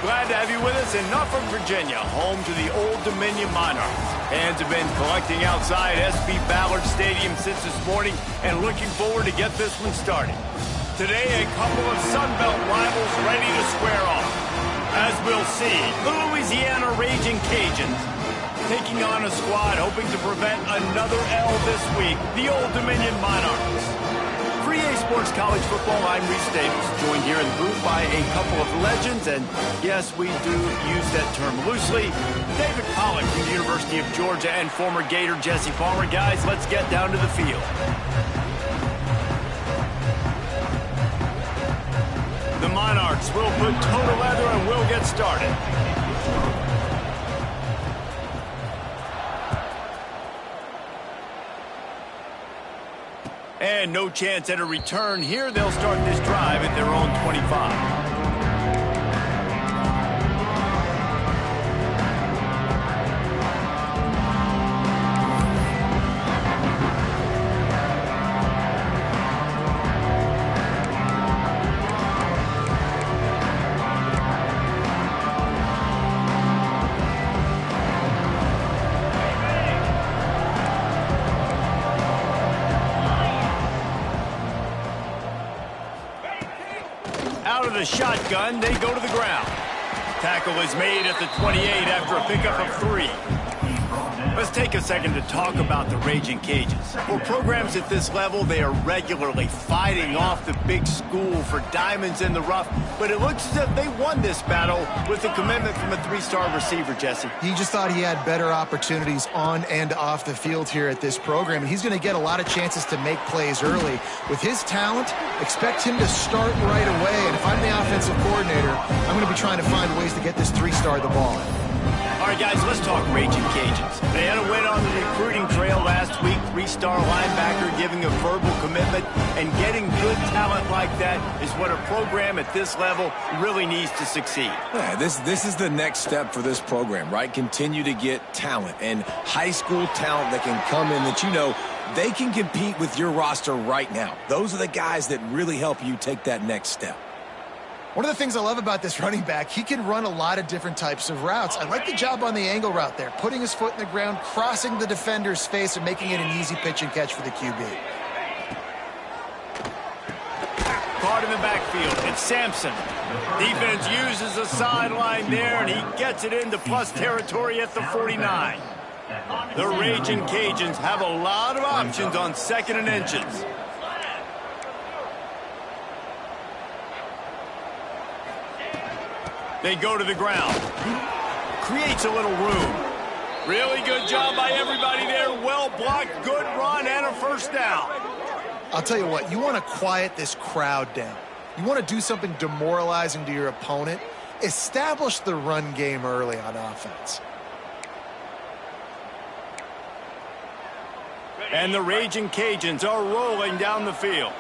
Glad to have you with us in Norfolk, Virginia, home to the Old Dominion Monarchs. Fans have been collecting outside SB Ballard Stadium since this morning and looking forward to get this one started. Today, a couple of Sun Belt rivals ready to square off. As we'll see, the Louisiana Raging Cajuns taking on a squad hoping to prevent another L this week, the Old Dominion Monarchs. For EA Sports College Football, I'm Reese Davis, joined here in the booth by a couple of legends, and yes, we do use that term loosely. David Pollack from the University of Georgia and former Gator Jesse Palmer. Guys, let's get down to the field. The Monarchs will put toe to leather and we'll get started. And no chance at a return here. They'll start this drive at their own 25. Out of the shotgun, they go to the ground. Tackle is made at the 28 after a pickup of 3. Let's take a second to talk about the Raging Cajuns. For programs at this level, they are regularly fighting off the big school for diamonds in the rough, but it looks as if they won this battle with a commitment from a 3-star receiver, Jesse. He just thought he had better opportunities on and off the field here at this program, and he's going to get a lot of chances to make plays early. With his talent, expect him to start right away, and if I'm the offensive coordinator, I'm going to be trying to find ways to get this 3-star the ball. All right, guys, let's talk Raging Cajuns. They had a win on the recruiting trail last week. 3-star linebacker giving a verbal commitment, and getting good talent like that is what a program at this level really needs to succeed. Yeah, this is the next step for this program, right? Continue to get talent and high school talent that can come in that they can compete with your roster right now. Those are the guys that really help you take that next step. One of the things I love about this running back, he can run a lot of different types of routes. I like the job on the angle route there, putting his foot in the ground, crossing the defender's face, and making it an easy pitch and catch for the QB. Caught in the backfield, it's Sampson. Defense uses a sideline there, and he gets it into plus territory at the 49. The Raging Cajuns have a lot of options on 2nd and inches. They go to the ground. Creates a little room. Really good job by everybody there. Well blocked, good run, and a first down. I'll tell you what, you want to quiet this crowd down. You want to do something demoralizing to your opponent. Establish the run game early on offense. And the Raging Cajuns are rolling down the field.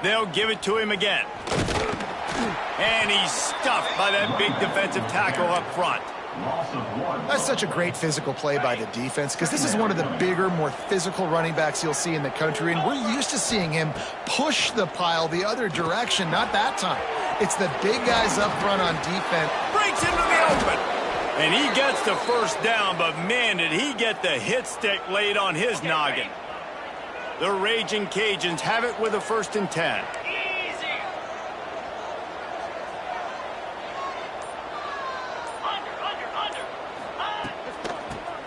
They'll give it to him again. And he's stuffed by that big defensive tackle up front. That's such a great physical play by the defense, because this is one of the bigger, more physical running backs you'll see in the country, and we're used to seeing him push the pile the other direction. Not that time. It's the big guys up front on defense. Breaks into the open. And he gets the first down, but man, did he get the hit stick laid on his noggin. The Raging Cajuns have it with a 1st and 10.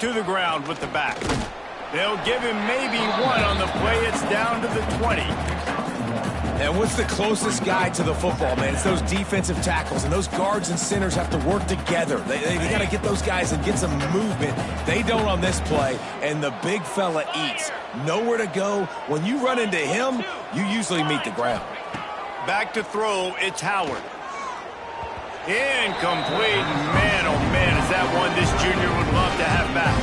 To the ground with the back. They'll give him maybe 1 on the play. It's down to the 20. And what's the closest guy to the football, man? It's those defensive tackles, and those guards and centers have to work together. They got to get those guys and get some movement. They don't on this play, and the big fella eats. Nowhere to go. When you run into him, you usually meet the ground. Back to throw, it's Howard. Incomplete. Man, oh man, is that one this junior would love to have back.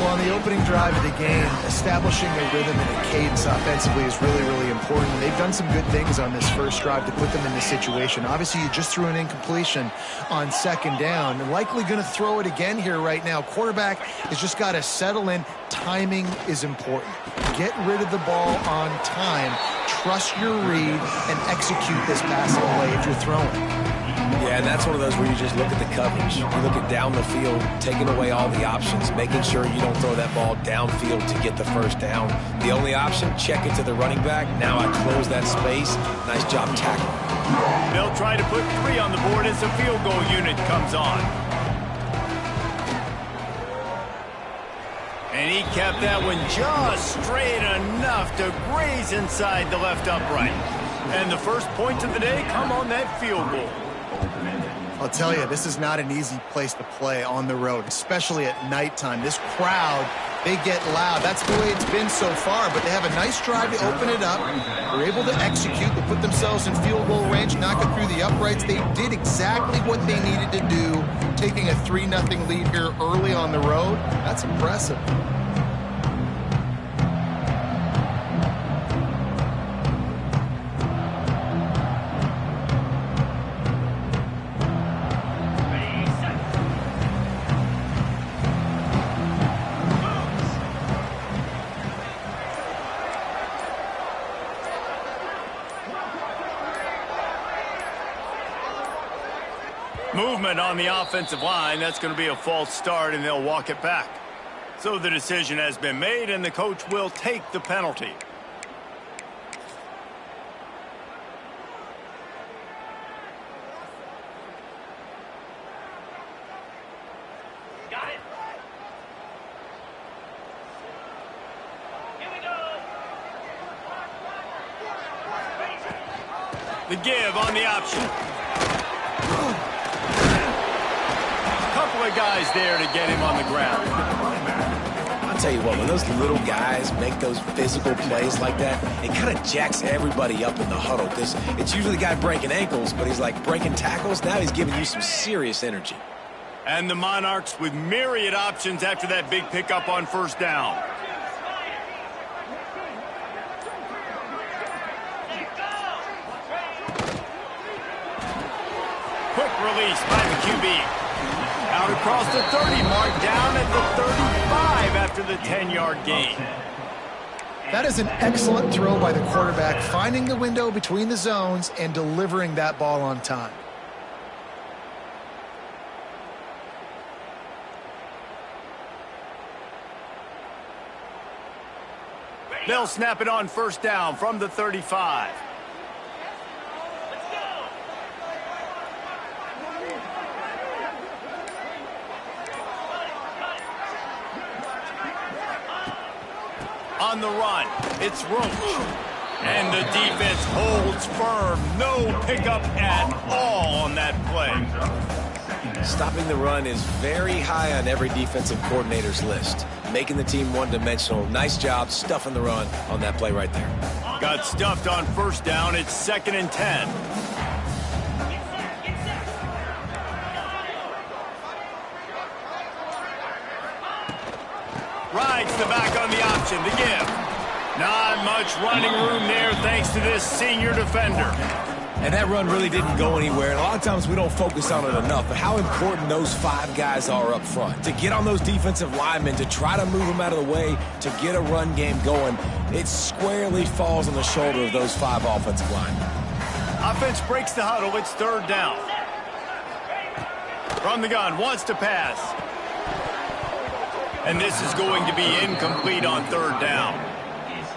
Well, on the opening drive of the game, establishing a rhythm and a cadence offensively is really, really important. They've done some good things on this first drive to put them in this situation. Obviously, you just threw an incompletion on second down, and likely going to throw it again here right now. Quarterback has just got to settle in. Timing is important. Get rid of the ball on time. Trust your read and execute this passing play if you're throwing. Yeah, and that's one of those where you just look at the coverage. You look at down the field, taking away all the options, making sure you don't throw that ball downfield to get the first down. The only option, check it to the running back. Now I close that space. Nice job tackling. They'll try to put 3 on the board as the field goal unit comes on. And he kept that one just straight enough to graze inside the left upright. And the first points of the day come on that field goal. I'll tell you, this is not an easy place to play on the road, especially at nighttime. This crowd, they get loud. That's the way it's been so far, but they have a nice drive to open it up. They're able to execute. They put themselves in field goal range, knock it through the uprights. They did exactly what they needed to do, taking a 3-0 lead here early on the road. That's impressive. Movement on the offensive line. That's going to be a false start, and they'll walk it back. So the decision has been made, and the coach will take the penalty. Got it. Here we go. The give on the option. Couple of guys there to get him on the ground. I'll tell you what, when those little guys make those physical plays like that, it kind of jacks everybody up in the huddle, because it's usually the guy breaking ankles, but he's like breaking tackles. Now he's giving you some serious energy. And the Monarchs with myriad options after that big pickup on first down. Quick release by the QB. Out across the 30 mark, down at the 35 after the 10-yard gain. That is an excellent throw by the quarterback, finding the window between the zones and delivering that ball on time. They'll snap it on first down from the 35. On the run, it's Roach. And the defense holds firm. No pickup at all on that play. Stopping the run is very high on every defensive coordinator's list. Making the team one-dimensional. Nice job stuffing the run on that play right there. Got stuffed on first down. It's 2nd and 10. Rides the back on the option, the give. Not much running room there thanks to this senior defender. And that run really didn't go anywhere. And a lot of times we don't focus on it enough, but how important those 5 guys are up front. To get on those defensive linemen, to try to move them out of the way, to get a run game going, it squarely falls on the shoulder of those 5 offensive linemen. Offense breaks the huddle. It's 3rd down. From the gun, wants to pass. And this is going to be incomplete on 3rd down.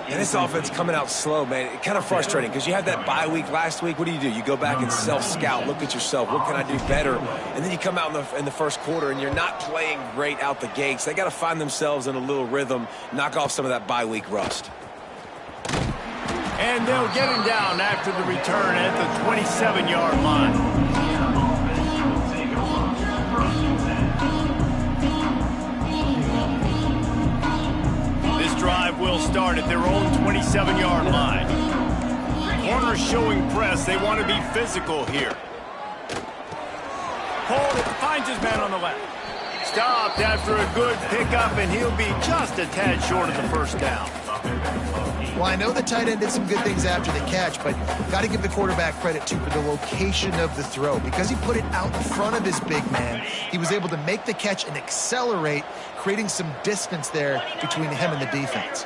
And this offense coming out slow, man. It's kind of frustrating because you had that bye week last week. What do? You go back and self-scout, look at yourself. What can I do better? And then you come out in the first quarter and you're not playing great out the gates. They got to find themselves in a little rhythm, knock off some of that bye week rust. And they'll get him down after the return at the 27-yard line. Drive will start at their own 27-yard line. Corners showing press. They want to be physical here. Hold it. Finds his man on the left. stopped after a good pickup, and he'll be just a tad short of the first down. Well, I know the tight end did some good things after the catch, but got to give the quarterback credit, too, for the location of the throw. Because he put it out in front of his big man, he was able to make the catch and accelerate, creating some distance there between him and the defense.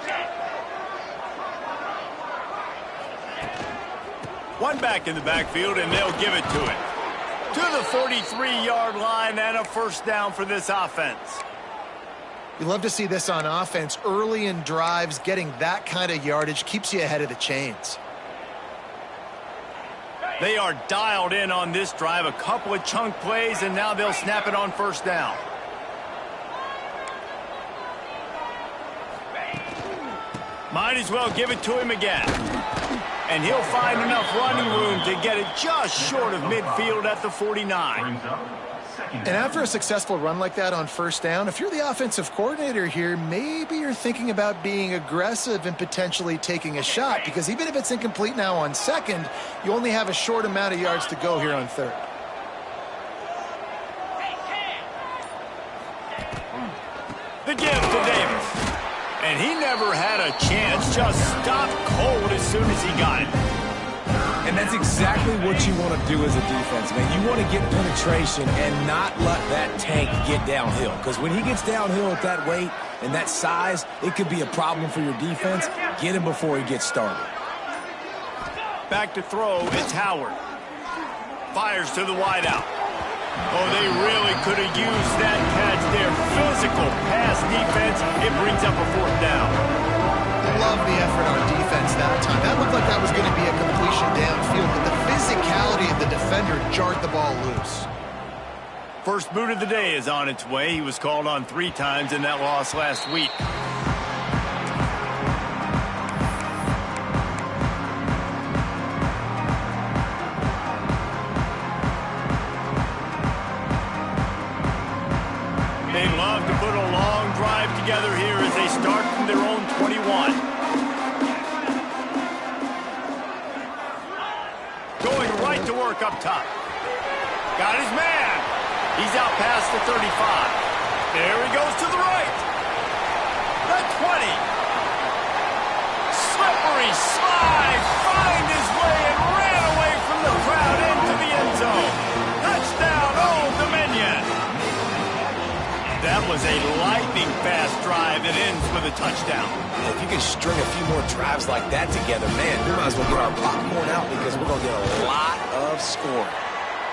One back in the backfield, and they'll give it to it. To the 43-yard line and a first down for this offense. You love to see this on offense. Early in drives, getting that kind of yardage keeps you ahead of the chains. They are dialed in on this drive. A couple of chunk plays, and now they'll snap it on first down. Might as well give it to him again. And he'll find enough running room to get it just short of midfield at the 49. And after a successful run like that on first down, if you're the offensive coordinator here, maybe you're thinking about being aggressive and potentially taking a shot, because even if it's incomplete now on second, you only have a short amount of yards to go here on third. The give to Davis. And he never had a chance, just stopped cold as soon as he got it. And that's exactly what you want to do as a defense, man. You want to get penetration and not let that tank get downhill. Because when he gets downhill at that weight and that size, it could be a problem for your defense. Get him before he gets started. Back to throw, it's Howard. Fires to the wideout. Oh, they really could have used that catch there. Physical pass defense. It brings up a fourth down. Love the effort on defense that time. That looked like that was going to be a completion downfield, but the physicality of the defender jarred the ball loose. First boot of the day is on its way. He was called on 3 times in that loss last week. They love to put a long drive together here as they start from their own 21. Going right to work up top. Got his man. He's out past the 35. There he goes to the right. The 20. Slippery slide. Find his way and ran away from the crowd into the end zone. Touchdown, Old Dominion. That was a lightning-fast drive that ends with a touchdown. If you can string a few more drives like that together, man, we might as well get our popcorn out because we're going to get a lot of scoring.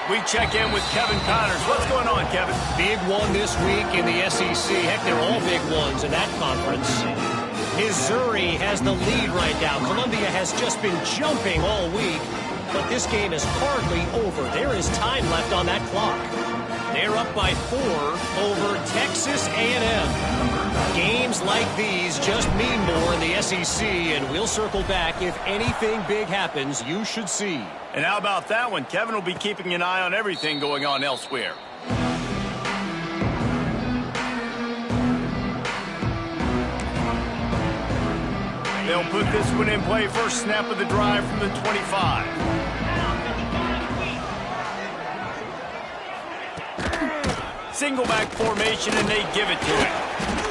We check in with Kevin Connors. What's going on, Kevin? Big one this week in the SEC. Heck, they're all big ones in that conference. Missouri has the lead right now. Columbia has just been jumping all week, but this game is hardly over. There is time left on that clock. They're up by 4 over Texas A&M. Games like these just mean more in the SEC, and we'll circle back. If anything big happens, you should see. And how about that one? Kevin will be keeping an eye on everything going on elsewhere. They'll put this one in play. First snap of the drive from the 25. Single back formation, and they give it to him.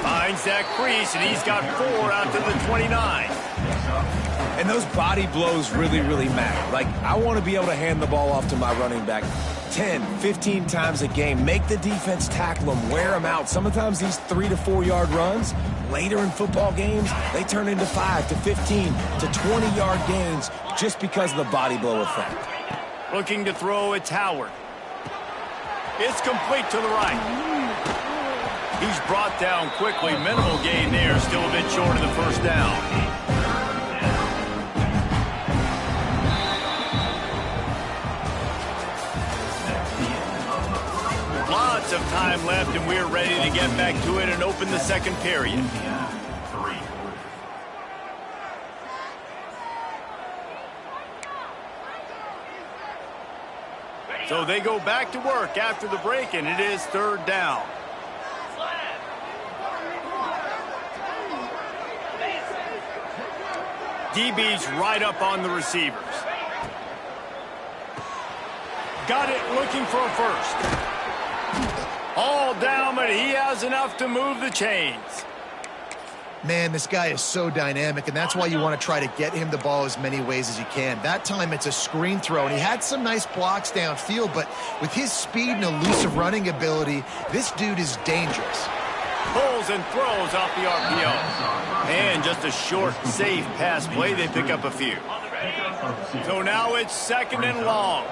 Finds that crease, and he's got 4 out to the 29. And those body blows really, really matter. Like, I want to be able to hand the ball off to my running back 10, 15 times a game. Make the defense tackle him, wear him out. Sometimes these 3 to 4 yard runs, later in football games, they turn into 5 to 15 to 20 yard gains just because of the body blow effect. Looking to throw, it's Howard. It's complete to the right. He's brought down quickly. Minimal gain there. Still a bit short of the first down. Lots of time left, and we're ready to get back to it and open the second period. So they go back to work after the break, and it is third down. DB's right up on the receivers. Got it, looking for a first. All down, but he has enough to move the chains. Man, this guy is so dynamic, and that's why you want to try to get him the ball as many ways as you can. That time, it's a screen throw, and he had some nice blocks downfield, but with his speed and elusive running ability, this dude is dangerous. Pulls and throws off the RPO. And just a short, safe pass play. They pick up a few. So now it's 2nd and long.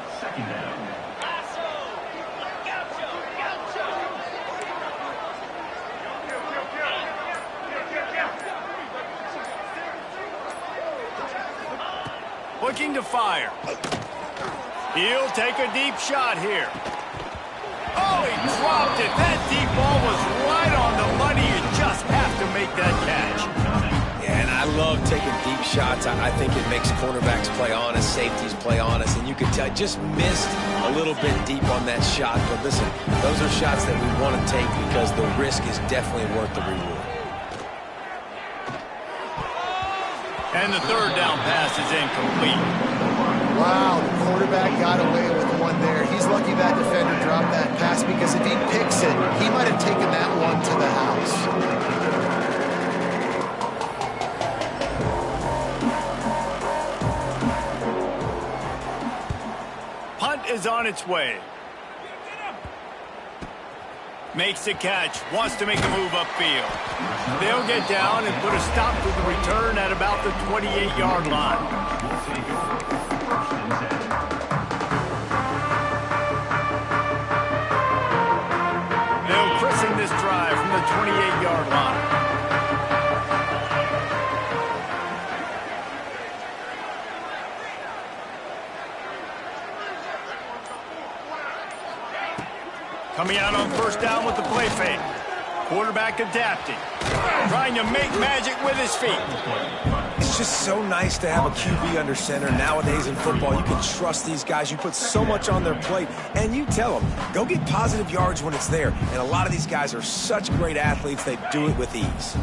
Looking to fire. He'll take a deep shot here. Oh, he dropped it. That deep ball was right on the money. You just have to make that catch. Yeah, and I love taking deep shots. I think it makes cornerbacks play honest, safeties play honest, and you can tell just missed a little bit deep on that shot. But listen, those are shots that we want to take because the risk is definitely worth the reward. And the 3rd down pass is incomplete. Wow, the quarterback got away with one there. He's lucky that defender dropped that pass because if he picks it, he might have taken that one to the house. Punt is on its way. Makes the catch, wants to make a move upfield. They'll get down and put a stop to the return at about the 28-yard line. They'll christen this drive from the 28-yard line. Coming out on 1st down with the play fake. Quarterback adapting. Trying to make magic with his feet. It's just so nice to have a QB under center. Nowadays in football, you can trust these guys. You put so much on their plate, and you tell them, go get positive yards when it's there. And a lot of these guys are such great athletes, they do it with ease.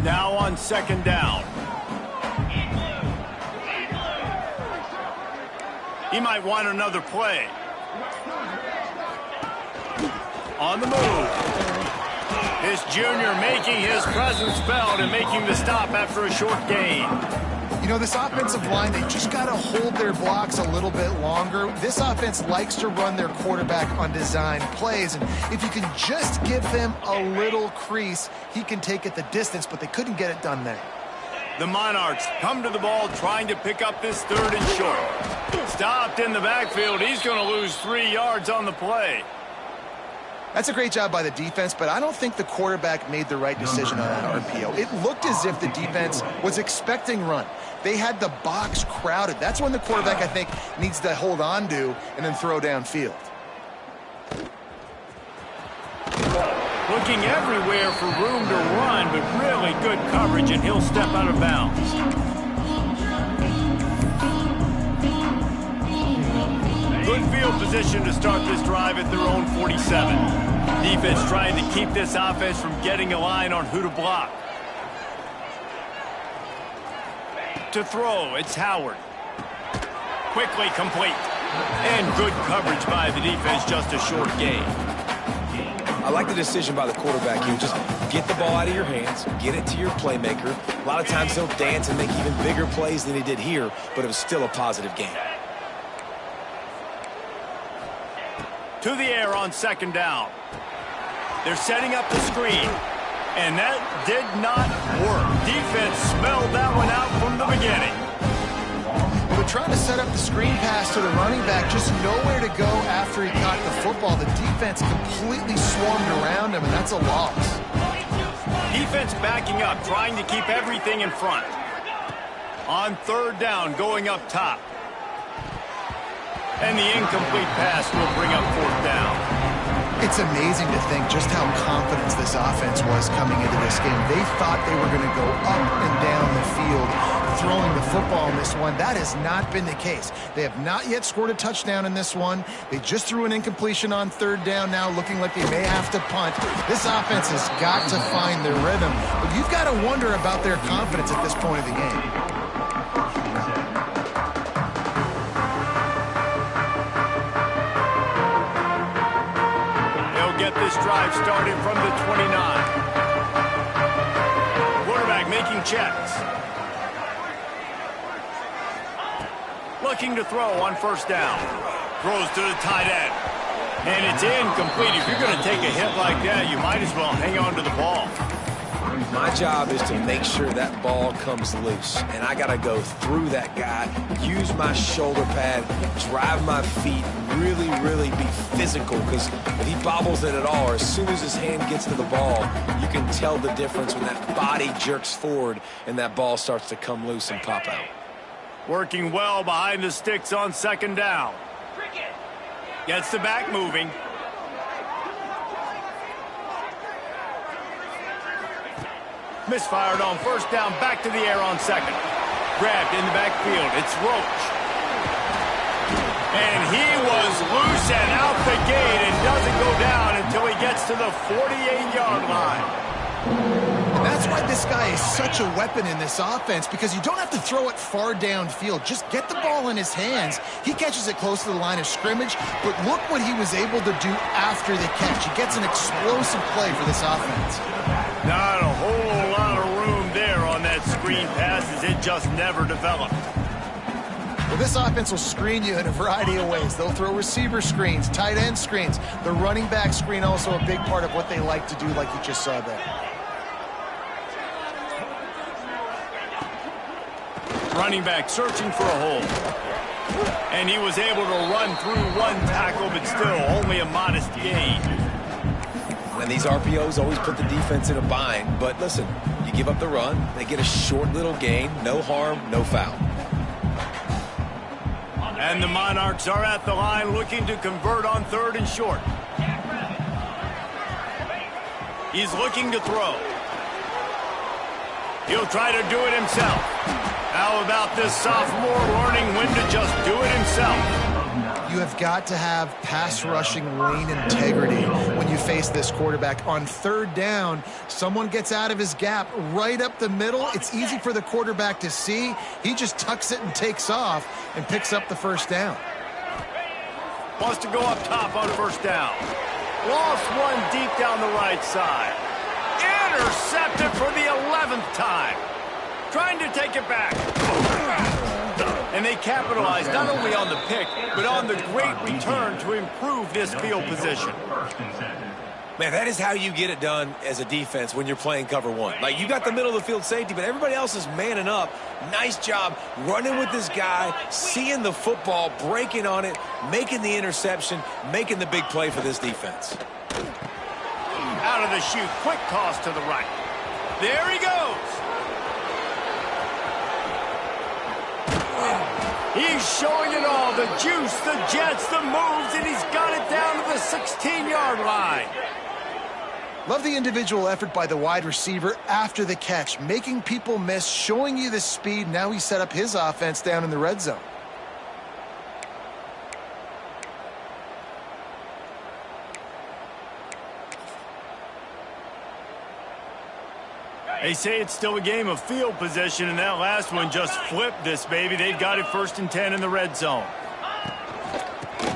Now on 2nd down. He might want another play. On the move. This junior making his presence felt and making the stop after a short gain. You know, this offensive line, they just got to hold their blocks a little bit longer. This offense likes to run their quarterback on design plays, and if you can just give him a little crease, he can take it the distance, but they couldn't get it done there. The Monarchs come to the ball trying to pick up this 3rd and short. Stopped in the backfield. He's going to lose 3 yards on the play. That's a great job by the defense, but I don't think the quarterback made the right decision on that RPO. It looked as if the defense was expecting run. They had the box crowded. That's when the quarterback, I think, needs to hold on to and then throw downfield. Looking everywhere for room to run, but really good coverage, and he'll step out of bounds. Good field position to start this drive at their own 47. Defense trying to keep this offense from getting a line on who to block. To throw, it's Howard. Quickly complete. And good coverage by the defense, just a short gain. I like the decision by the quarterback here. Just get the ball out of your hands, get it to your playmaker. A lot of times he'll dance and make even bigger plays than he did here, but it was still a positive game. To the air on 2nd down. They're setting up the screen. And that did not work. Defense smelled that one out from the beginning. Well, they're trying to set up the screen pass to the running back, just nowhere to go after he caught the football. The defense completely swarmed around him, and that's a loss. Defense backing up, trying to keep everything in front. On 3rd down, going up top. And the incomplete pass will bring up 4th down. It's amazing to think just how confident this offense was coming into this game. They thought they were going to go up and down the field throwing the football in this one. That has not been the case. They have not yet scored a touchdown in this one. They just threw an incompletion on 3rd down now, looking like they may have to punt. This offense has got to find their rhythm. But you've got to wonder about their confidence at this point of the game. Get this drive started from the 29. Quarterback making checks. Looking to throw on first down. Throws to the tight end. And it's incomplete. If you're going to take a hit like that, you might as well hang on to the ball. My job is to make sure that ball comes loose, and I got to go through that guy, use my shoulder pad, drive my feet, really be physical, because if he bobbles it at all, or as soon as his hand gets to the ball, you can tell the difference when that body jerks forward and that ball starts to come loose and pop out. Working well behind the sticks on second down. Gets the back moving. Misfired on first down, back to the air on second. Grabbed in the backfield, it's Roach. And he was loose and out the gate and doesn't go down until he gets to the 48-yard line. And that's why this guy is such a weapon in this offense, because you don't have to throw it far downfield. Just get the ball in his hands. He catches it close to the line of scrimmage, but look what he was able to do after the catch. He gets an explosive play for this offense. Not a whole lot of room there on that screen pass, as it just never developed. Well, this offense will screen you in a variety of ways. They'll throw receiver screens, tight end screens. The running back screen also a big part of what they like to do, like you just saw there. Running back searching for a hole. And he was able to run through one tackle, but still only a modest gain. And these RPOs always put the defense in a bind. But listen, you give up the run, they get a short little gain, no harm, no foul. And the Monarchs are at the line looking to convert on third and short. He's looking to throw. He'll try to do it himself. How about this sophomore learning when to just do it himself? You have got to have pass rushing lane integrity when you face this quarterback. On third down, someone gets out of his gap right up the middle. It's easy for the quarterback to see. He just tucks it and takes off and picks up the first down. Wants to go up top on first down. Lost one deep down the right side. Intercepted for the 11th time. Trying to take it back. And they capitalized not only on the pick, but on the great return to improve this field position. Man, that is how you get it done as a defense when you're playing cover one. Like, you got the middle of the field safety, but everybody else is manning up. Nice job running with this guy, seeing the football, breaking on it, making the interception, making the big play for this defense. Out of the chute, quick toss to the right. There he goes. He's showing it all, the juice, the jets, the moves, and he's got it down to the 16-yard line. Love the individual effort by the wide receiver after the catch, making people miss, showing you the speed. Now he set up his offense down in the red zone. They say it's still a game of field position, and that last one just flipped this baby. They've got it 1st and 10 in the red zone.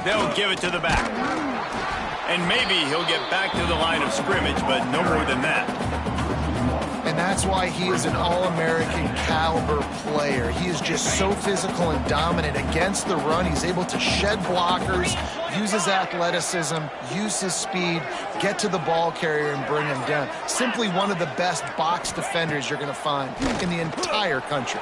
They'll give it to the back. And maybe he'll get back to the line of scrimmage, but no more than that. And that's why he is an All-American caliber player. He is just so physical and dominant against the run. He's able to shed blockers, use his athleticism, use his speed, get to the ball carrier and bring him down. Simply one of the best box defenders you're going to find in the entire country.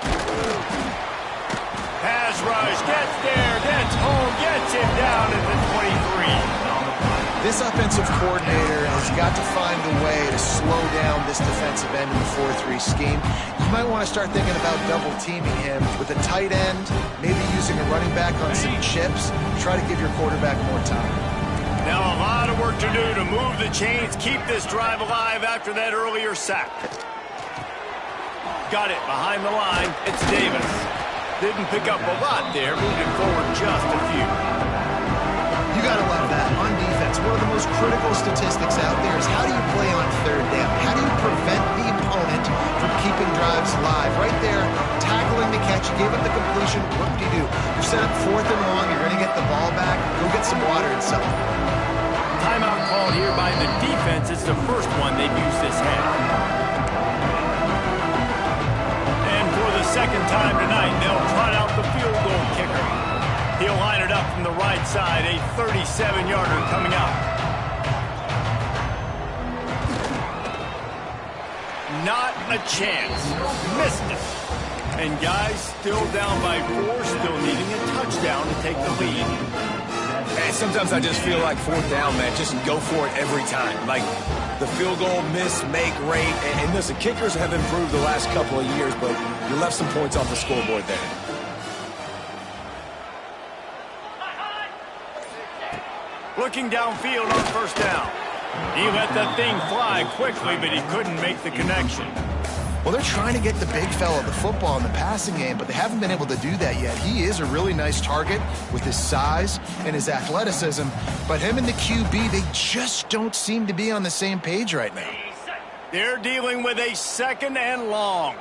Pass rush, gets there, gets home, gets him down at the 23. This offensive coordinator has got to find a way to slow down this defensive end in the 4-3 scheme. You might want to start thinking about double teaming him with a tight end, maybe using a running back on some chips. Try to give your quarterback more time. Now a lot of work to do to move the chains, keep this drive alive after that earlier sack. Got it behind the line. It's Davis. Didn't pick up a lot there, moving forward just a few. You got to love that. On defense, one of the most critical statistics out there is how do you play on third down? How do you prevent the opponent from keeping drives alive? Right there, tackling the catch, you gave up the completion, what do? You set up 4th and long, you're going to get the ball back, go get some water and sell it. timeout called here by the defense. It's the first one they've used this half. And for the second time tonight, they'll trot out the field goal kicker. He'll line it up from the right side, a 37-yarder coming up. Not a chance. Missed it. And guys, still down by 4, still needing a touchdown to take the lead. Man, sometimes I just feel like fourth down, man. Just go for it every time. Like the field goal miss, make rate. And listen, kickers have improved the last couple of years, but you left some points off the scoreboard there. Looking downfield on first down. He let that thing fly quickly, but he couldn't make the connection. Well, they're trying to get the big fella the football in the passing game, but they haven't been able to do that yet. He is a really nice target with his size and his athleticism, but him and the QB, they just don't seem to be on the same page right now. They're dealing with a second and long.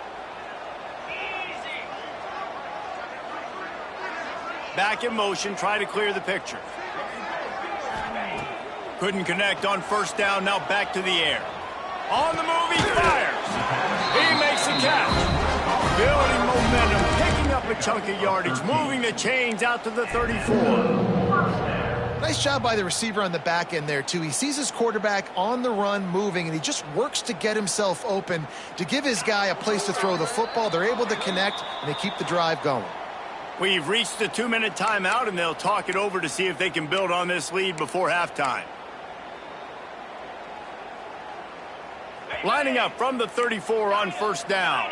Back in motion, try to clear the picture. Couldn't connect on first down, now back to the air. On the move, he fires. He makes the catch. Building momentum, picking up a chunk of yardage, moving the chains out to the 34. Nice job by the receiver on the back end there, too. He sees his quarterback on the run moving, and he just works to get himself open to give his guy a place to throw the football. They're able to connect, and they keep the drive going. We've reached the 2-minute timeout, and they'll talk it over to see if they can build on this lead before halftime. Lining up from the 34 on first down.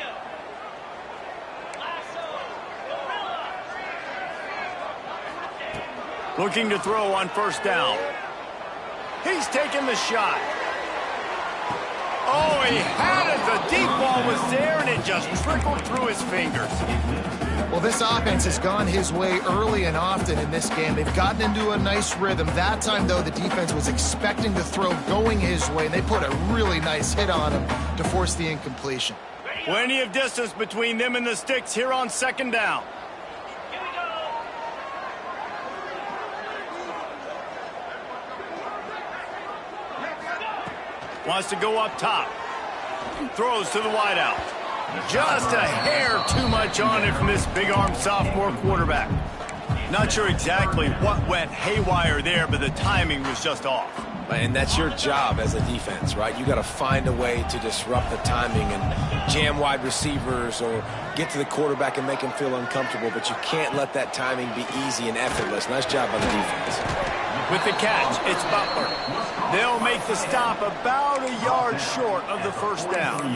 Looking to throw on first down. He's taking the shot. Oh, he had it. The deep ball was there, and it just trickled through his fingers. Well, this offense has gone his way early and often in this game. They've gotten into a nice rhythm. That time, though, the defense was expecting the throw going his way, and they put a really nice hit on him to force the incompletion. Plenty of distance between them and the sticks here on second down. Wants to go up top. Throws to the wideout. Just a hair too much on it from this big-armed sophomore quarterback. Not sure exactly what went haywire there, but the timing was just off. And that's your job as a defense, right? You got to find a way to disrupt the timing and jam wide receivers or get to the quarterback and make him feel uncomfortable, but you can't let that timing be easy and effortless. Nice job by the defense. With the catch, it's Butler. They'll make the stop about a yard short of the first down.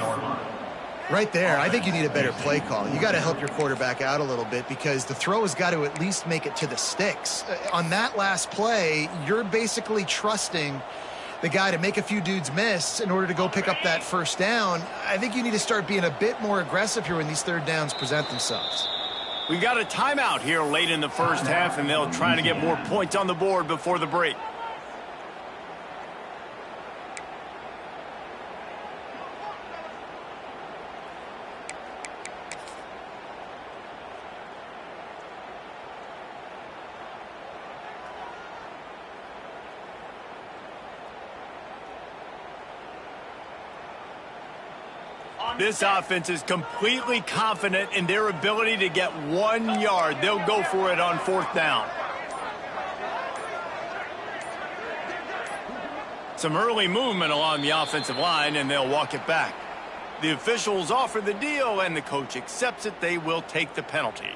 Right there, I think you need a better play call. You got to help your quarterback out a little bit because the throw has got to at least make it to the sticks. On that last play, you're basically trusting the guy to make a few dudes miss in order to go pick up that first down. I think you need to start being a bit more aggressive here when these third downs present themselves. We got a timeout here late in the first half, and they'll try to get more points on the board before the break. This offense is completely confident in their ability to get 1 yard. They'll go for it on fourth down. Some early movement along the offensive line, and they'll walk it back. The officials offer the deal, and the coach accepts it. They will take the penalty.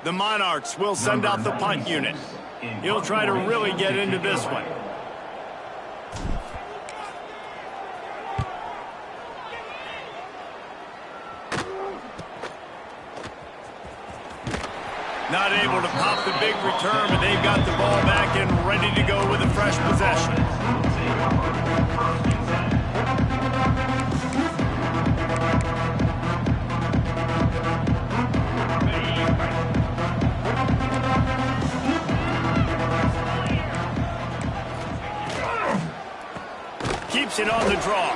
The Monarchs will send out the punt unit. He'll try to really get into this one. Not able to pop the big return, but they've got the ball back and ready to go with a fresh possession. Keeps it on the draw.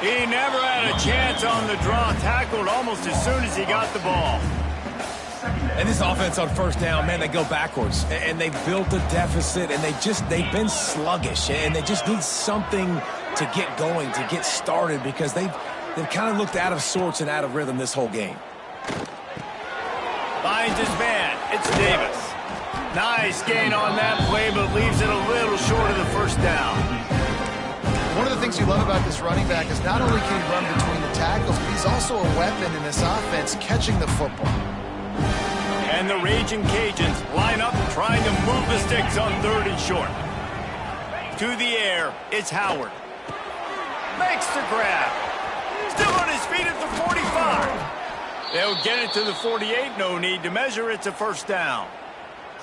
He never had a chance on the draw. Tackled almost as soon as he got the ball. And this offense on first down, man, they go backwards. And they built a deficit, and they've been sluggish. And they just need something to get going, to get started, because they've kind of looked out of sorts and out of rhythm this whole game. Finds his man. It's Davis. Nice gain on that play, but leaves it a little short of the first down. One of the things you love about this running back is not only can he run between the tackles, but he's also a weapon in this offense catching the football. And the Raging Cajuns line up trying to move the sticks on 3rd and short. To the air, it's Howard. Makes the grab. Still on his feet at the 45. They'll get it to the 48. No need to measure. It's a first down.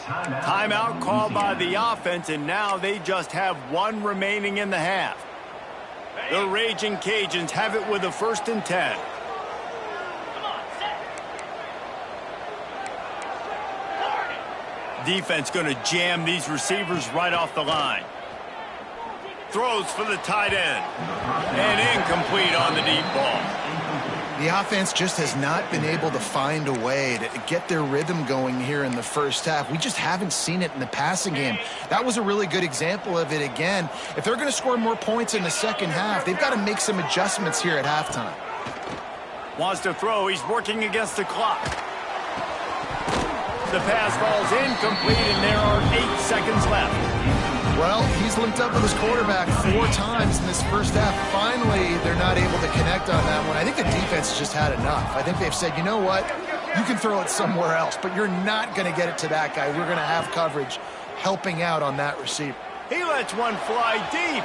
Timeout called by the offense, and now they just have one remaining in the half. The Raging Cajuns have it with a 1st and 10. Defense going to jam these receivers right off the line. Throws for the tight end. And incomplete on the deep ball. The offense just has not been able to find a way to get their rhythm going here in the first half. We just haven't seen it in the passing game. That was a really good example of it again. If they're going to score more points in the second half, they've got to make some adjustments here at halftime. Wants to throw. He's working against the clock. The pass falls incomplete, and there are 8 seconds left. Well, he's linked up with his quarterback 4 times in this first half. Finally, they're not able to connect on that one. I think the defense has just had enough. I think they've said, you know what? You can throw it somewhere else, but you're not going to get it to that guy. We're going to have coverage helping out on that receiver. He lets one fly deep.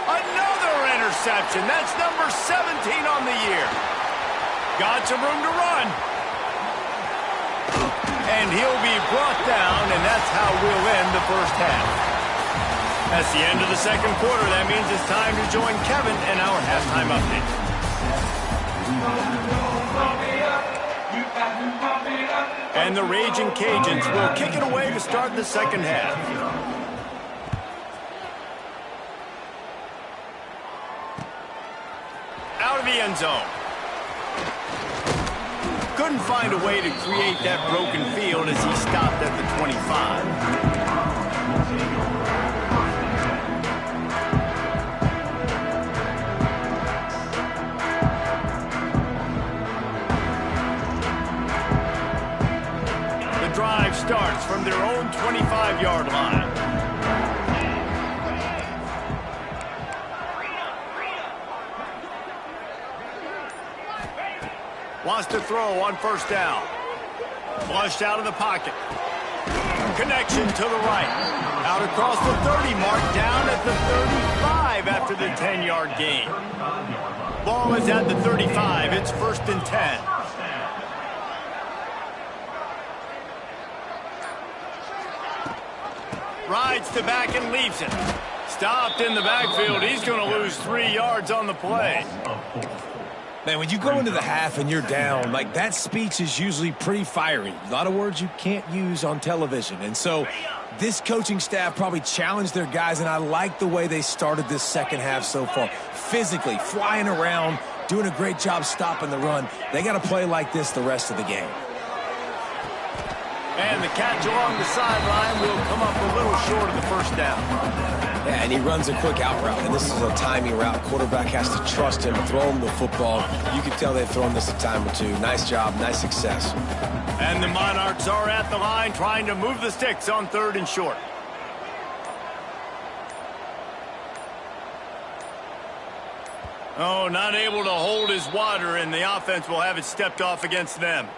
Another interception. That's number 17 on the year. Got some room to run. And he'll be brought down, and that's how we'll end the first half. That's the end of the second quarter. That means it's time to join Kevin and our halftime update. And the Raging Cajuns will kick it away to start the second half. Out of the end zone. Couldn't find a way to create that broken field as he stopped at the 25. The drive starts from their own 25-yard line. Wants to throw on first down. Flushed out of the pocket. Connection to the right. Out across the 30 mark, down at the 35 after the 10-yard gain. Ball is at the 35. It's 1st and 10. Rides to back and leaves it. Stopped in the backfield. He's going to lose 3 yards on the play. Man, when you go into the half and you're down, like that speech is usually pretty fiery. A lot of words you can't use on television. And so this coaching staff probably challenged their guys, and I like the way they started this second half so far. Physically, flying around, doing a great job stopping the run. They got to play like this the rest of the game. And the catch along the sideline will come up a little short of the first down. Yeah, and he runs a quick out route, and this is a timing route. Quarterback has to trust him, throw him the football. You can tell they've thrown this a time or two. Nice job, nice success. And the Monarchs are at the line trying to move the sticks on 3rd and short. Oh, not able to hold his water, and the offense will have it stepped off against them.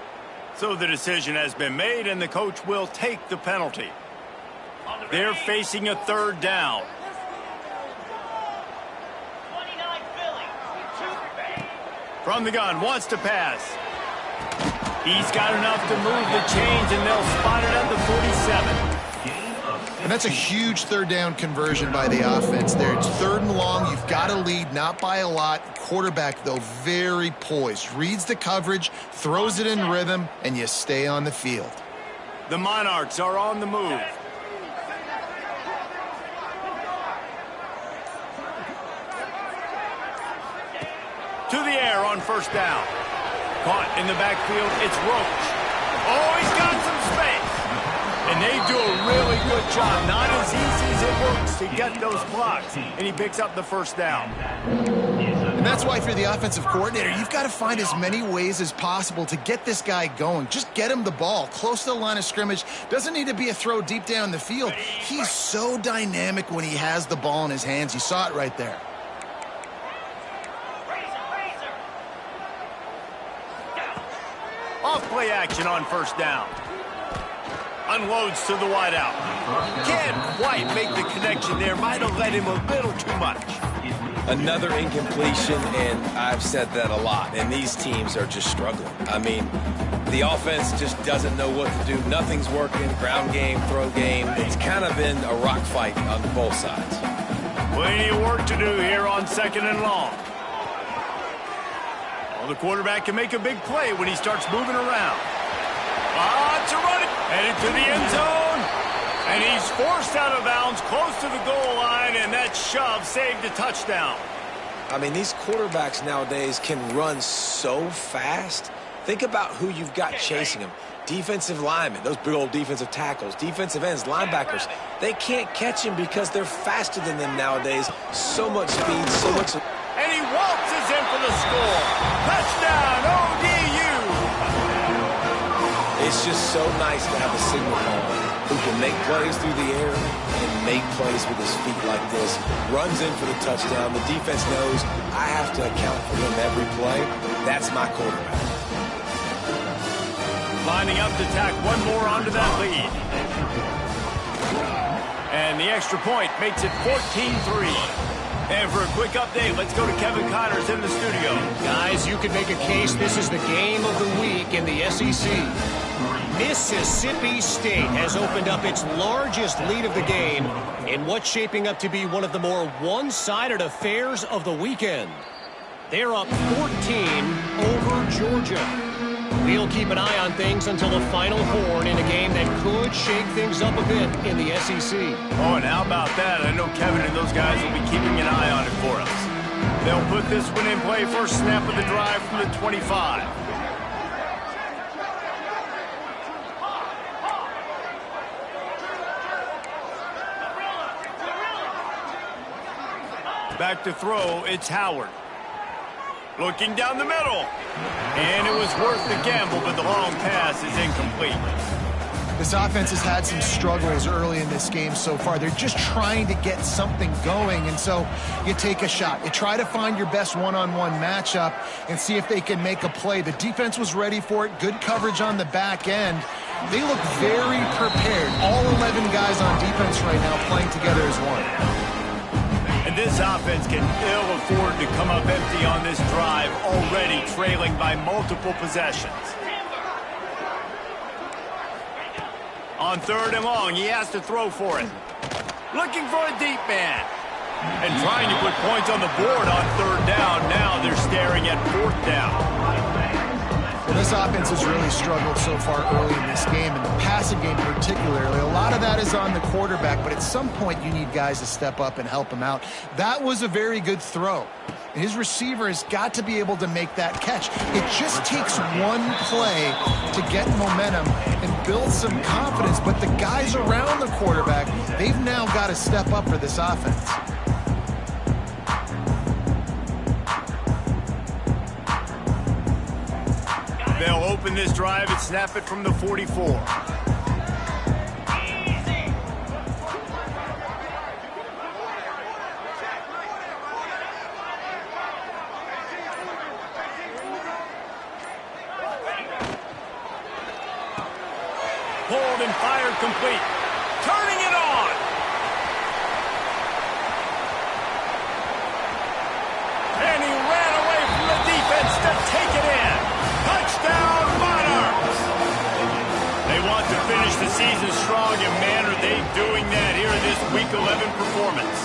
So the decision has been made, and the coach will take the penalty. They're facing a 3rd down. From the gun, wants to pass. He's got enough to move the chains, and they'll spot it at the 47. And that's a huge 3rd down conversion by the offense there. It's 3rd and long. You've got to lead, not by a lot. Quarterback, though, very poised. Reads the coverage, throws it in rhythm, and you stay on the field. The Monarchs are on the move. To the air on first down. Caught in the backfield, it's Roach. Oh, he's got some space. And they do a really good job. Not as easy as it looks to get those blocks. And he picks up the first down. And that's why if you're the offensive coordinator, you've got to find as many ways as possible to get this guy going. Just get him the ball close to the line of scrimmage. Doesn't need to be a throw deep down the field. He's so dynamic when he has the ball in his hands. You saw it right there. Off play action on first down. Unloads to the wideout. Can't quite make the connection there. Might have let him a little too much. Another incompletion, and I've said that a lot, and these teams are just struggling. I mean, the offense just doesn't know what to do. Nothing's working. Ground game, throw game. It's kind of been a rock fight on both sides. Plenty of work to do here on 2nd and long. Well, the quarterback can make a big play when he starts moving around. It's a run. Headed to the end zone. And he's forced out of bounds close to the goal line, and that shove saved a touchdown. I mean, these quarterbacks nowadays can run so fast. Think about who you've got chasing them. Defensive linemen, those big old defensive tackles, defensive ends, linebackers. They can't catch him because they're faster than them nowadays. So much speed, so much... And he waltzes in for the score. Touchdown, ODU! It's just so nice to have a signal caller who can make plays through the air and make plays with his feet like this. Runs in for the touchdown. The defense knows I have to account for him every play. That's my quarterback. Lining up to tack one more onto that lead. And the extra point makes it 14-3. And for a quick update, let's go to Kevin Connors in the studio. Guys, you could make a case this is the game of the week in the SEC. Mississippi State has opened up its largest lead of the game in what's shaping up to be one of the more one-sided affairs of the weekend. They're up 14 over Georgia. We'll keep an eye on things until the final horn in a game that could shake things up a bit in the SEC. Oh, and how about that? I know Kevin and those guys will be keeping an eye on it for us. They'll put this one in play first snap of the drive from the 25. Back to throw, it's Howard. Looking down the middle. And it was worth the gamble, but the long pass is incomplete. This offense has had some struggles early in this game so far. They're just trying to get something going, and so you take a shot. You try to find your best one-on-one matchup and see if they can make a play. The defense was ready for it. Good coverage on the back end. They look very prepared. All 11 guys on defense right now playing together as one. And this offense can ill afford to come up empty on this drive, already trailing by multiple possessions. On 3rd and long, he has to throw for it. Looking for a deep man. And trying to put points on the board on 3rd down. Now they're staring at 4th down. Well, this offense has really struggled so far early in this game, and the passing game particularly. A lot of that is on the quarterback, but at some point you need guys to step up and help him out. That was a very good throw. His receiver has got to be able to make that catch. It just takes one play to get momentum and build some confidence, but the guys around the quarterback, they've now got to step up for this offense. They'll open this drive and snap it from the 44. Pulled and fired complete. Turning it on. And he ran away from the defense to take it in. Touchdown, Monarchs! They want to finish the season strong, and man, are they doing that here in this Week 11 performance.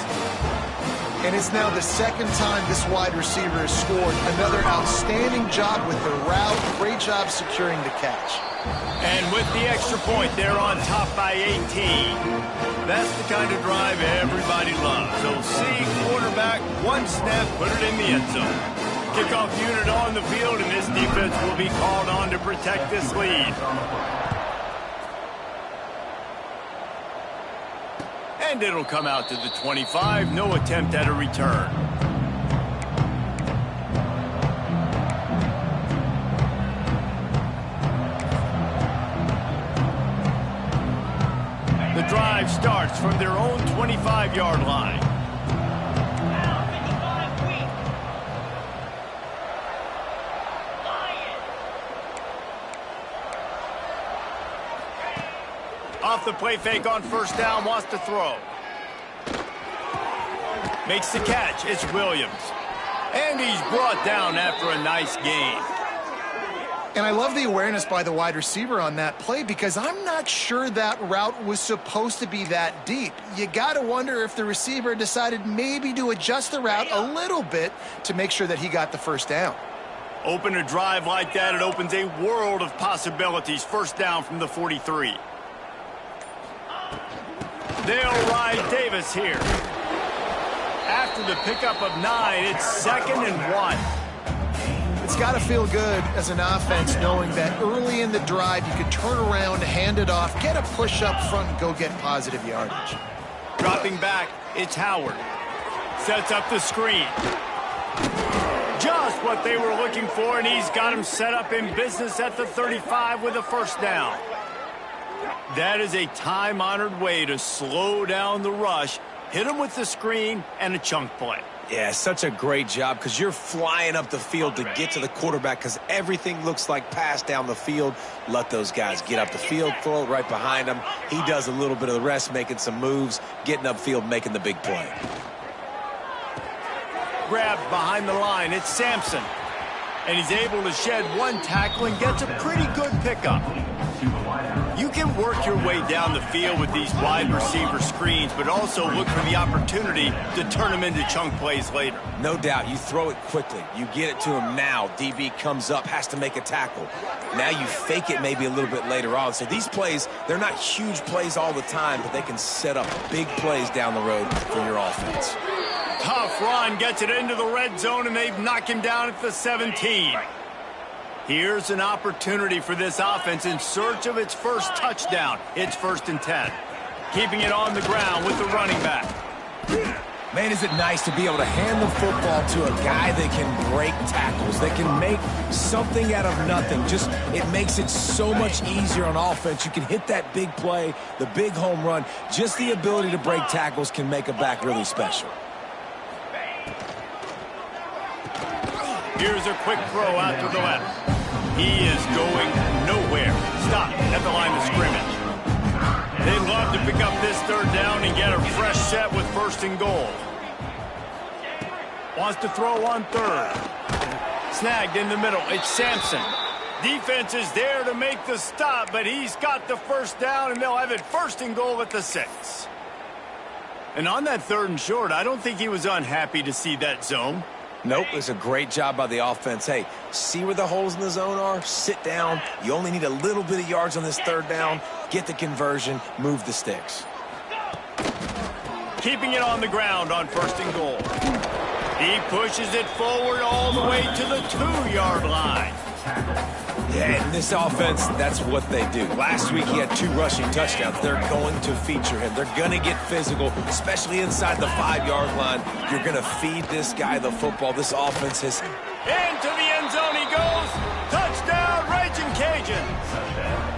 And it's now the second time this wide receiver has scored. Another outstanding job with the route. Great job securing the catch. And with the extra point, they're on top by 18. That's the kind of drive everybody loves. So see quarterback, one snap, put it in the end zone. Kickoff unit on the field, and this defense will be called on to protect this lead. And it'll come out to the 25. No attempt at a return. The drive starts from their own 25-yard line. Off the play fake on first down, wants to throw. Makes the catch, it's Williams. And he's brought down after a nice gain. And I love the awareness by the wide receiver on that play because I'm not sure that route was supposed to be that deep. You got to wonder if the receiver decided maybe to adjust the route a little bit to make sure that he got the first down. Open a drive like that, it opens a world of possibilities. First down from the 43. They'll ride Davis here. After the pickup of 9, it's 2nd and 1. It's got to feel good as an offense knowing that early in the drive you can turn around, hand it off, get a push up front, and go get positive yardage. Dropping back, it's Howard. Sets up the screen. Just what they were looking for, and he's got him set up in business at the 35 with a first down. That is a time-honored way to slow down the rush, hit him with the screen, and a chunk play. Yeah, such a great job because you're flying up the field to get to the quarterback because everything looks like pass down the field. Let those guys get up the field, throw it right behind him. He does a little bit of the rest, making some moves, getting upfield, making the big play. Grabbed behind the line, it's Sampson. And he's able to shed one tackle and gets a pretty good pickup. You can work your way down the field with these wide receiver screens, but also look for the opportunity to turn them into chunk plays later. No doubt. You throw it quickly. You get it to him now. DB comes up, has to make a tackle. Now you fake it maybe a little bit later on. So these plays, they're not huge plays all the time, but they can set up big plays down the road for your offense. Tough run, gets it into the red zone, and they've knocked him down at the 17. Here's an opportunity for this offense in search of its first touchdown. It's 1st and 10. Keeping it on the ground with the running back. Man, is it nice to be able to hand the football to a guy that can break tackles, that can make something out of nothing. Just, it makes it so much easier on offense. You can hit that big play, the big home run. Just the ability to break tackles can make a back really special. Here's a quick throw out to the left. He is going nowhere. Stop at the line of scrimmage. They'd love to pick up this 3rd down and get a fresh set with 1st and goal. Wants to throw on 3rd. Snagged in the middle. It's Sampson. Defense is there to make the stop, but he's got the first down, and they'll have it 1st and goal at the 6. And on that 3rd and short, I don't think he was unhappy to see that zone. Nope, it's a great job by the offense. Hey, see where the holes in the zone are? Sit down. You only need a little bit of yards on this 3rd down. Get the conversion. Move the sticks. Keeping it on the ground on 1st and goal. He pushes it forward all the way to the 2-yard line. Yeah, in this offense, that's what they do. Last week, he had 2 rushing touchdowns. They're going to feature him. They're going to get physical, especially inside the 5-yard line. You're going to feed this guy the football. This offense has... Into the end zone he goes. Touchdown, Raging Cajuns.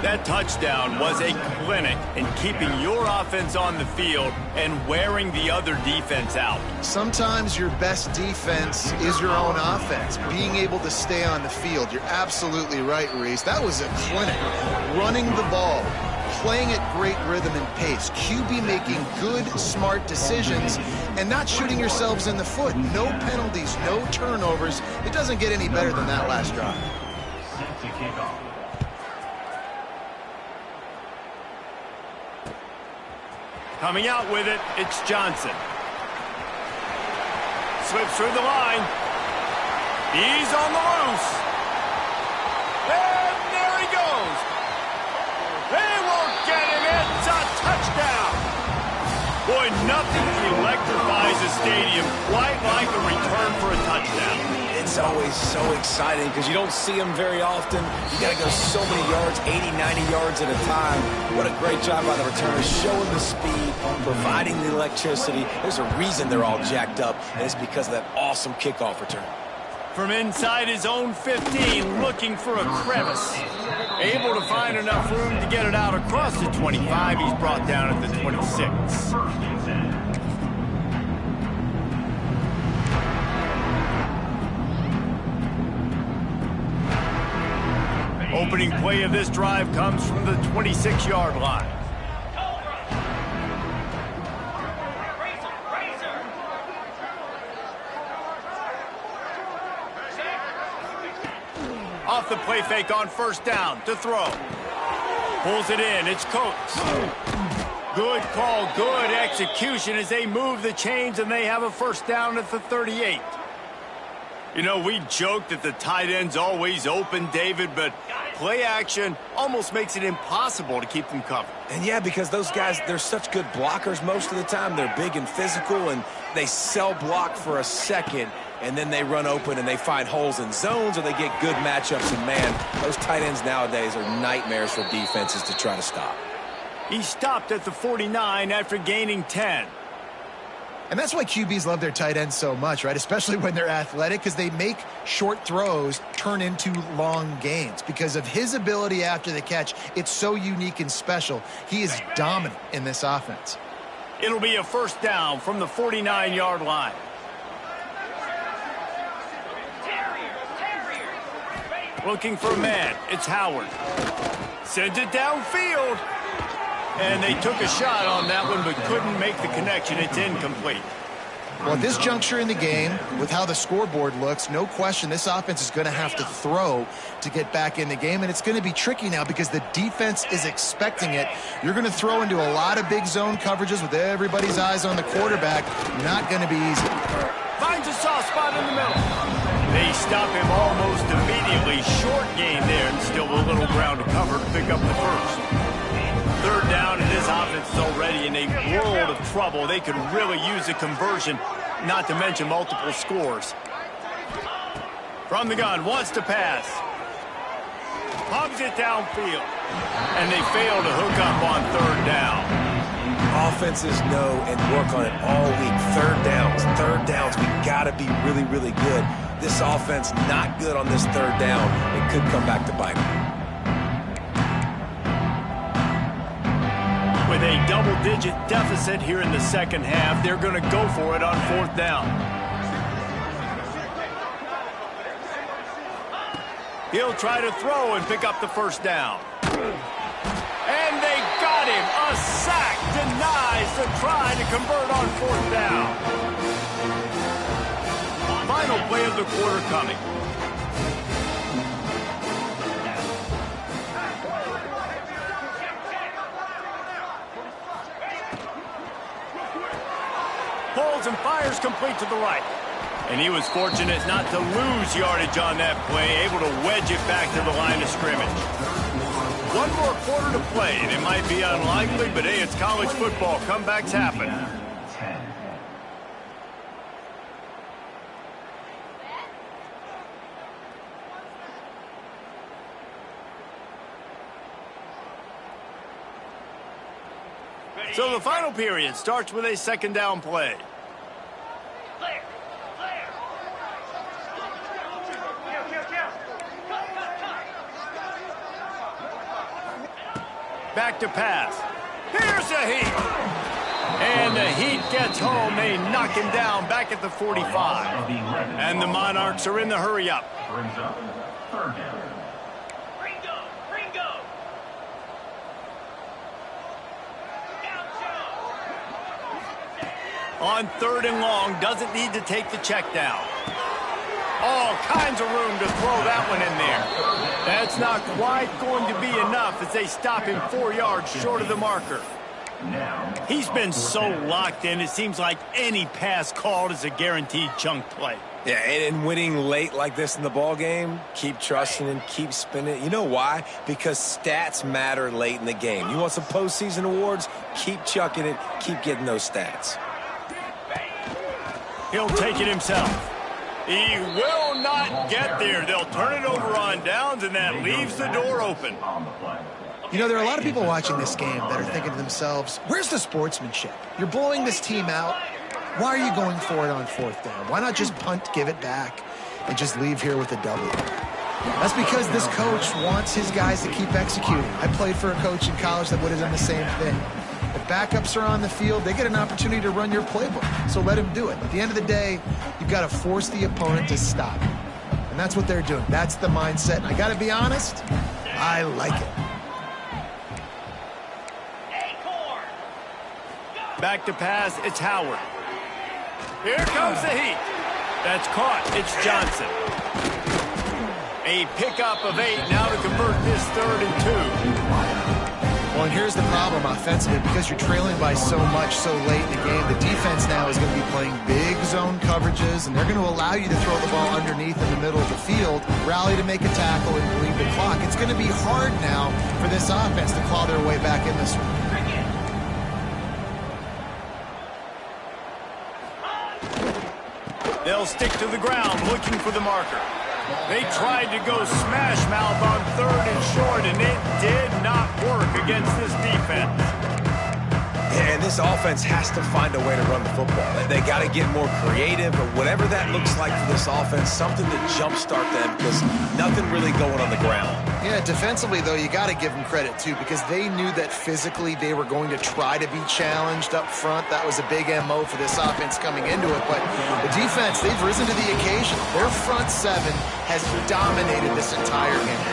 That touchdown was a clinic in keeping your offense on the field and wearing the other defense out. Sometimes your best defense is your own offense, being able to stay on the field. You're absolutely right, Reese. That was a clinic. Running the ball, playing at great rhythm and pace, QB making good, smart decisions, and not shooting yourselves in the foot. No penalties, no turnovers. It doesn't get any better than that last drive. Coming out with it, it's Johnson. Slips through the line. He's on the loose. And there he goes. They won't get him. It's a touchdown. Boy, nothing electrifies a stadium quite like a return for a touchdown. it's always so exciting because you don't see them very often. You got to go so many yards, 80, 90 yards at a time. What a great job by the returner, showing the speed, providing the electricity. There's a reason they're all jacked up, and it's because of that awesome kickoff return. From inside his own 15, looking for a crevice. Able to find enough room to get it out across the 25. He's brought down at the 26. Opening play of this drive comes from the 26-yard line. Off the play fake on first down to throw. Pulls it in. It's Coates. Good call, good execution as they move the chains and they have a first down at the 38. You know, we joke that the tight end's always open, David, but play action almost makes it impossible to keep them covered. And yeah, because those guys, they're such good blockers most of the time. They're big and physical, and they cell block for a second, and then they run open and they find holes in zones or they get good matchups. And, man, those tight ends nowadays are nightmares for defenses to try to stop. He stopped at the 49 after gaining 10. And that's why QBs love their tight ends so much, right? Especially when they're athletic, because they make short throws turn into long gains. Because of his ability after the catch, it's so unique and special. He is dominant in this offense. It'll be a first down from the 49-yard line. Looking for a man. It's Howard. Sends it downfield. And they took a shot on that one but couldn't make the connection. It's incomplete. Well, at this juncture in the game, with how the scoreboard looks, no question this offense is going to have to throw to get back in the game. And it's going to be tricky now because the defense is expecting it. You're going to throw into a lot of big zone coverages with everybody's eyes on the quarterback. Not going to be easy. Finds a soft spot in the middle. They stop him almost immediately. Short gain there and still a little ground to cover to pick up the first. Third down, and this offense is already in a world of trouble. They could really use a conversion, not to mention multiple scores. From the gun, wants to pass. Pumps it downfield. And they fail to hook up on third down. Offenses know and work on it all week. Third downs, we got to be really, really good. This offense not good on this third down. It could come back to bite them. With a double-digit deficit here in the second half, they're going to go for it on fourth down. He'll try to throw and pick up the first down. And they got him. A sack denies the try to convert on fourth down. Final play of the quarter coming. Pulls and fires complete to the right. And he was fortunate not to lose yardage on that play, able to wedge it back to the line of scrimmage. One more quarter to play, and it might be unlikely, but hey, it's college football. Comebacks happen. So the final period starts with a second down play. Back to pass. Here's the Heat. And the Heat gets home. They knock him down back at the 45. And the Monarchs are in the hurry-up. On third and long, doesn't need to take the check down. All kinds of room to throw that one in there. That's not quite going to be enough as they stop him 4 yards short of the marker. He's been so locked in, it seems like any pass called is a guaranteed chunk play. Yeah, and winning late like this in the ball game, keep trusting and keep spinning. You know why? Because stats matter late in the game. You want some postseason awards? Keep chucking it, keep getting those stats. He'll take it himself. He will not get there. They'll turn it over on downs, and that leaves the door open. You know, there are a lot of people watching this game that are thinking to themselves, where's the sportsmanship? You're blowing this team out. Why are you going for it on 4th down? Why not just punt, give it back, and just leave here with a W? That's because this coach wants his guys to keep executing. I played for a coach in college that would have done the same thing. If backups are on the field, they get an opportunity to run your playbook, so let him do it. At the end of the day, you've got to force the opponent to stop. And that's what they're doing. That's the mindset. And I got to be honest, I like it. Back to pass, it's Howard. Here comes the heat. That's caught. It's Johnson. A pickup of 8 now to convert this 3rd and 2. Well, and here's the problem offensively. Because you're trailing by so much so late in the game, the defense now is going to be playing big zone coverages, and they're going to allow you to throw the ball underneath in the middle of the field, rally to make a tackle, and bleed the clock. It's going to be hard now for this offense to claw their way back in this one. They'll stick to the ground looking for the marker. They tried to go smash mouth on 3rd and short, and it did not work against this defense. And this offense has to find a way to run the football. They got to get more creative, or whatever that looks like for this offense, something to jumpstart them, because nothing really going on the ground. Yeah, defensively, though, you got to give them credit, too, because they knew that physically they were going to try to be challenged up front. That was a big MO for this offense coming into it. But the defense, they've risen to the occasion. Their front 7 has dominated this entire game.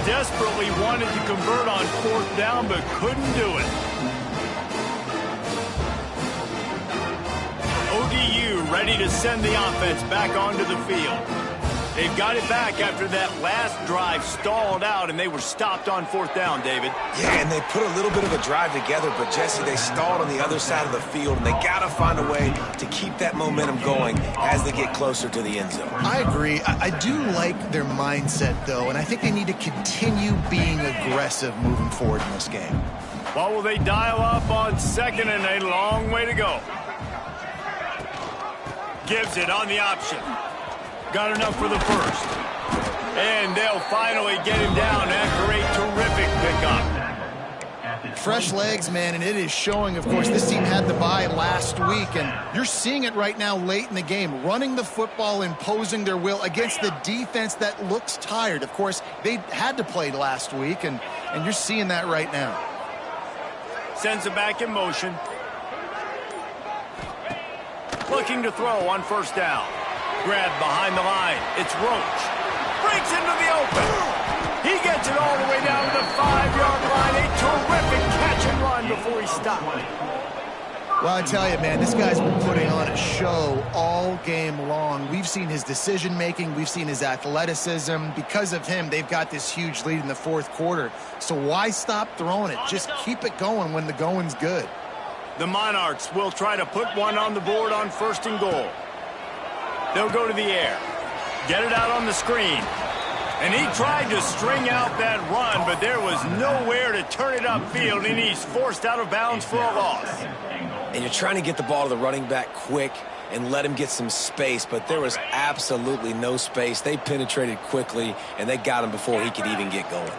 Desperately wanted to convert on 4th down, but couldn't do it. ODU ready to send the offense back onto the field. They've got it back after that last drive stalled out, and they were stopped on 4th down, David. Yeah, and they put a little bit of a drive together, but, Jesse, they stalled on the other side of the field, and they got to find a way to keep that momentum going as they get closer to the end zone. I agree. I do like their mindset, though, and I think they need to continue being aggressive moving forward in this game. What will they dial up on 2nd and a long way to go? Gives it on the option. Got enough for the 1st. And they'll finally get him down after a terrific pickup. Fresh legs, man, and it is showing, of course. This team had the bye last week, and you're seeing it right now late in the game, running the football, imposing their will against the defense that looks tired. Of course, they had to play last week, and you're seeing that right now. Sends it back in motion. Looking to throw on 1st down. Grabbed behind the line. It's Roach. Breaks into the open. He gets it all the way down to the 5-yard line. A terrific catch and run before he stopped. Well, I tell you, man, this guy's been putting on a show all game long. We've seen his decision-making. We've seen his athleticism. Because of him, they've got this huge lead in the 4th quarter. So why stop throwing it? Just keep it going when the going's good. The Monarchs will try to put one on the board on 1st and goal. They'll go to the air. Get it out on the screen. And he tried to string out that run, but there was nowhere to turn it upfield, and he's forced out of bounds for a loss. And you're trying to get the ball to the running back quick and let him get some space, but there was absolutely no space. They penetrated quickly, and they got him before he could even get going.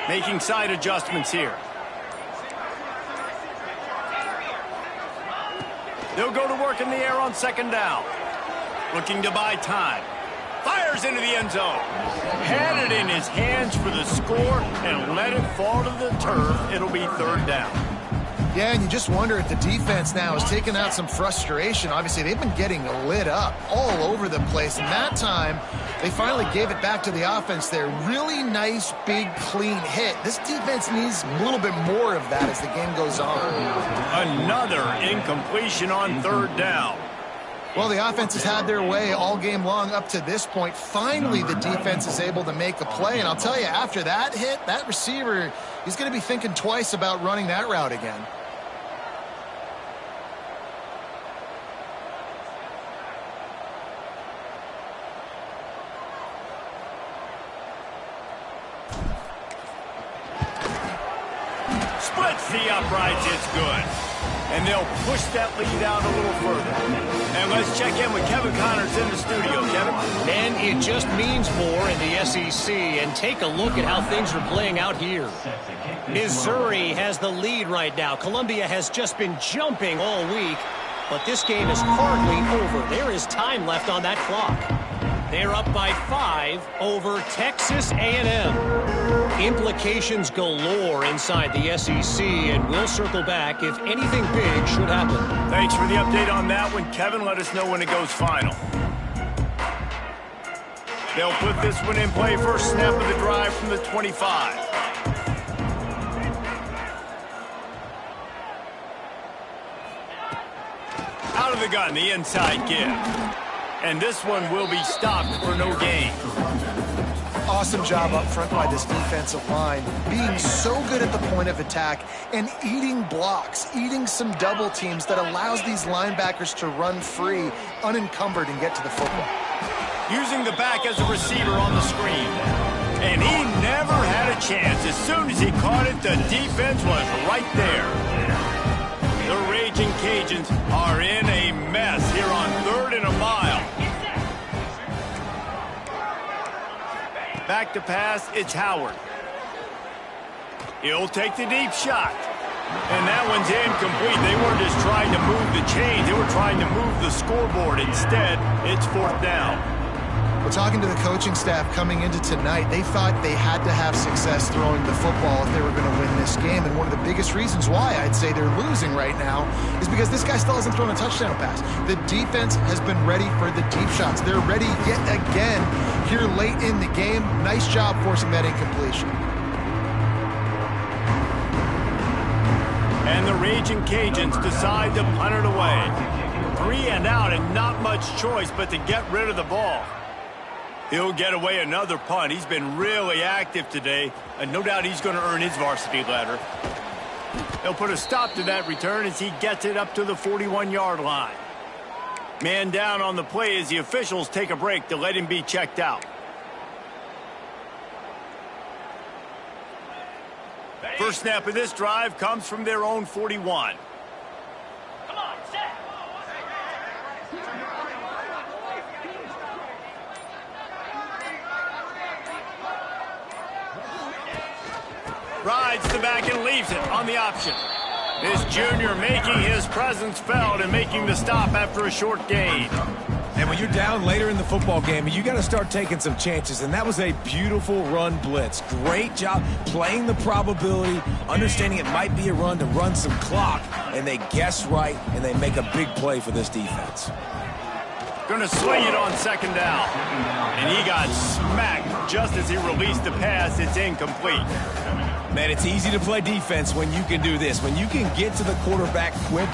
Making side adjustments here. They'll go to work in the air on 2nd down. Looking to buy time. Fires into the end zone. Had it in his hands for the score and let it fall to the turf. It'll be 3rd down. Yeah, and you just wonder if the defense now is taking out some frustration. Obviously, they've been getting lit up all over the place. And that time, they finally gave it back to the offense there. Really nice, big, clean hit. This defense needs a little bit more of that as the game goes on. Another incompletion on 3rd down. Well, the offense has had their way all game long up to this point. Finally, the defense is able to make a play. And I'll tell you, after that hit, that receiver, he's going to be thinking twice about running that route again. Splits the uprights. It's good. and they'll push that lead out a little further. And let's check in with Kevin Connors in the studio. Kevin? And it just means more in the SEC, and take a look at how things are playing out here. Missouri has the lead right now. Columbia has just been jumping all week, but this game is hardly over. There is time left on that clock. They're up by 5 over Texas A&M. Implications galore inside the SEC, and we'll circle back if anything big should happen. Thanks for the update on that one, Kevin. Let us know when it goes final. They'll put this one in play. First snap of the drive from the 25. Out of the gun, the inside give. And this one will be stopped for no gain. Awesome job up front by this defensive line, being so good at the point of attack and eating blocks, eating some double teams that allows these linebackers to run free, unencumbered, and get to the football. Using the back as a receiver on the screen. And he never had a chance. As soon as he caught it, the defense was right there. The Raging Cajuns are in a mess here on 3rd and a mile. Back to pass, it's Howard. He'll take the deep shot. And that one's incomplete. They weren't just trying to move the chains. They were trying to move the scoreboard. Instead, it's 4th down. Well, talking to the coaching staff coming into tonight, they thought they had to have success throwing the football if they were going to win this game. And one of the biggest reasons why I'd say they're losing right now is because this guy still hasn't thrown a touchdown pass. The defense has been ready for the deep shots. They're ready yet again here late in the game. Nice job forcing that incompletion. And the Raging Cajuns decide to punt it away. 3 and out, and not much choice but to get rid of the ball. He'll get away another punt. He's been really active today, and no doubt he's going to earn his varsity letter. They'll put a stop to that return as he gets it up to the 41-yard line. Man down on the play as the officials take a break to let him be checked out. First snap of this drive comes from their own 41. Come on, set. Rides the back and leaves it on the option. This junior making his presence felt and making the stop after a short gain. And when you're down later in the football game, you got to start taking some chances. And that was a beautiful run blitz. Great job playing the probability, understanding it might be a run to run some clock. And they guess right, and they make a big play for this defense. Going to swing it on 2nd down. And he got smacked just as he released the pass. It's incomplete. Man, it's easy to play defense when you can do this. When you can get to the quarterback quick.